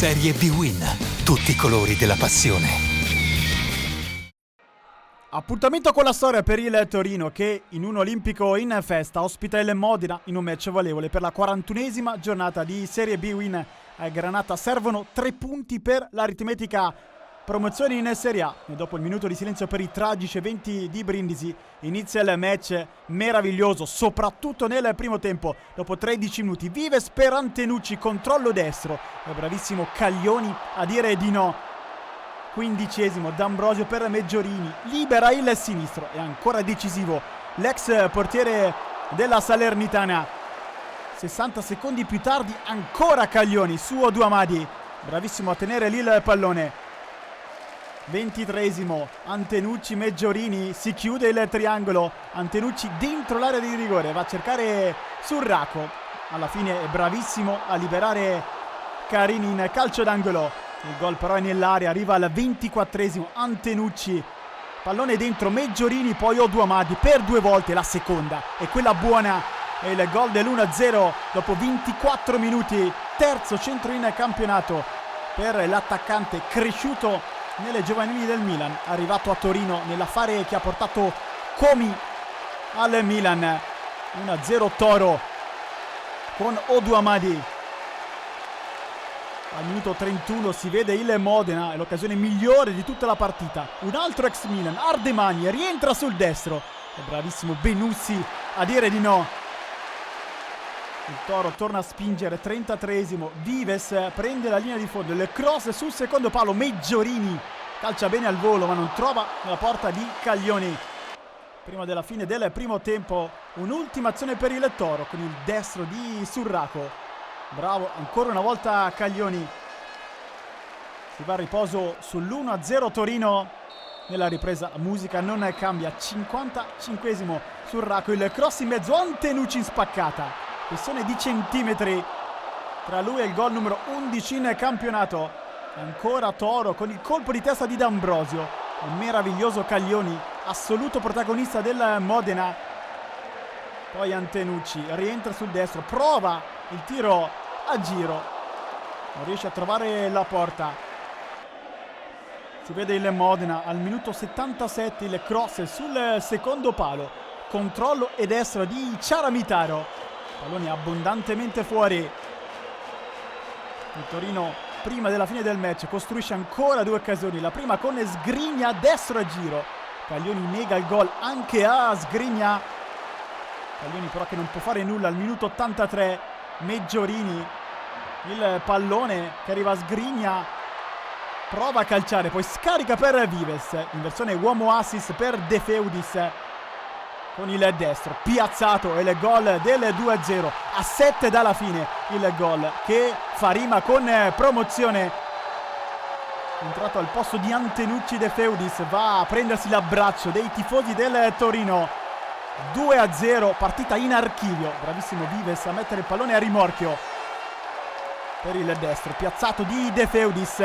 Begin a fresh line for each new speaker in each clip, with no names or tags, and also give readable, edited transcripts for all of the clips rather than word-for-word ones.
Serie B-Win, tutti i colori della passione.
Appuntamento con la storia per il Torino che in un olimpico in festa ospita il Modena in un match valevole per la 41esima giornata di Serie B-Win. A Granata servono 3 punti per l'aritmetica promozione in Serie A. E dopo il minuto di silenzio per i tragici eventi di Brindisi inizia il match meraviglioso, soprattutto nel primo tempo. Dopo 13 minuti Vives per Antenucci, controllo destro, è bravissimo Caglioni a dire di no. 15esimo D'Ambrosio per Meggiorini, libera il sinistro, è ancora decisivo l'ex portiere della Salernitana. 60 secondi più tardi ancora Caglioni su Oduamadi, bravissimo a tenere lì il pallone. 23esimo Antenucci, Meggiorini, si chiude il triangolo, Antenucci dentro l'area di rigore, va a cercare Surraco, alla fine è bravissimo a liberare Carini in calcio d'angolo. Il gol però è nell'area, arriva al 24esimo Antenucci, pallone dentro Meggiorini, poi Oduamadi per 2 volte, la seconda è quella buona, è il gol dell'1-0 dopo 24 minuti, terzo centro in campionato per l'attaccante cresciuto nelle giovanili del Milan, arrivato a Torino nell'affare che ha portato Comi al Milan. 1-0 Toro con Oduamadi. Al minuto 31 si vede il Modena, è l'occasione migliore di tutta la partita. Un altro ex Milan, Ardemani, rientra sul destro. È bravissimo Benussi a dire di no. Il Toro torna a spingere, 33esimo, Vives prende la linea di fondo, il cross sul secondo palo, Meggiorini calcia bene al volo ma non trova la porta di Caglioni. Prima della fine del primo tempo, un'ultima azione per il Toro con il destro di Surraco. Bravo, ancora una volta Caglioni. Si va a riposo sull'1-0 Torino. Nella ripresa la musica non cambia, 55esimo Surraco, il cross in mezzo, Antenucci in spaccata. Questione di centimetri tra lui e il gol numero 11 in campionato. Ancora Toro con il colpo di testa di D'Ambrosio. Un meraviglioso Caglioni, assoluto protagonista del Modena. Poi Antenucci rientra sul destro, prova il tiro a giro, non riesce a trovare la porta. Si vede il Modena al minuto 77, il cross sul secondo palo, controllo e destro di Ciaramitaro. Pallone abbondantemente fuori. Il Torino prima della fine del match costruisce ancora 2 occasioni, la prima con Sgrigna destro a giro. Caglioni nega il gol anche a Sgrigna. Caglioni però che non può fare nulla al minuto 83. Meggiorini, il pallone che arriva a Sgrigna, prova a calciare, poi scarica per Vives, in versione uomo assist per De Feudis. Con il destro piazzato e il gol del 2-0 a 7 dalla fine, il gol che fa rima con promozione. Entrato al posto di Antenucci, De Feudis va a prendersi l'abbraccio dei tifosi del Torino. 2-0, partita in archivio, bravissimo Vives a mettere il pallone a rimorchio per il destro piazzato di De Feudis.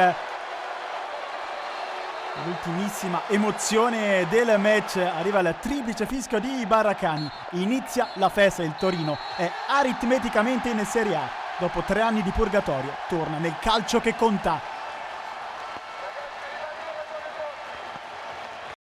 L'ultimissima emozione del match, arriva il triplice fischio di Barracani, inizia la festa. Il Torino è aritmeticamente in Serie A, dopo 3 anni di purgatorio torna nel calcio che conta.